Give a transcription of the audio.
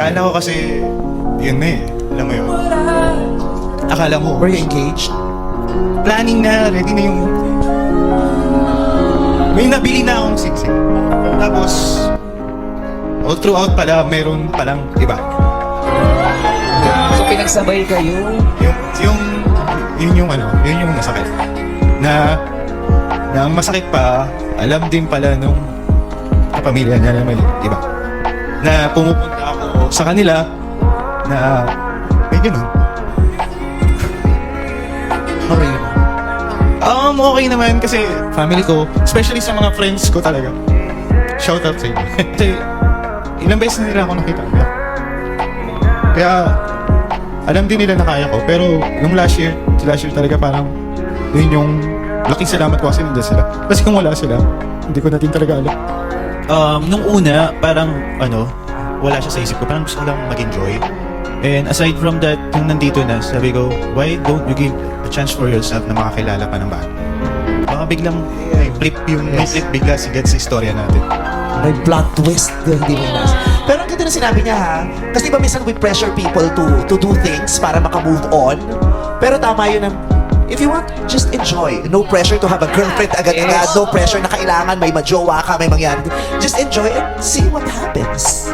Akala ko kasi, yun na eh. Alam mo yun. Akala mo, Were you engaged? planning na, ready na yung... May nabili na akong singsing. Tapos, all throughout pala, meron palang iba. So pinagsabay kayo? Yun yung nasakit. Na ang masakit pa, alam din pala nung kapamilya niya na may iba. Na pumupunta ako sa kanila na may ganun. Okay. Okay naman kasi family ko, especially sa mga friends ko talaga. Shout out sa inyo. Kasi ilang beses na nila ako nakita. Kaya alam din nila na kaya ko. Pero nung last year talaga parang yun yung laking salamat ko kasi nandun sila. Kasi kung wala sila, hindi ko natin talaga alam. Nung una, parang wala siya sa isip ko. Parang gusto ko lang mag-enjoy. And aside from that, nung nandito na, sabi ko, why don't you give a chance for yourself na makakilala pa ng bago? Baka biglang may flip bigla si Gets sa istorya natin. May plot twist doon, hindi mo inas. Pero ang ganda na sinabi niya ha. Kasi ba minsan we pressure people to do things para maka-move on. Pero tama yun ang, if you want, just enjoy. No pressure to have a girlfriend agad-agad. No pressure na kailangan may majowa ka, may mangyari. Just enjoy and see what happens.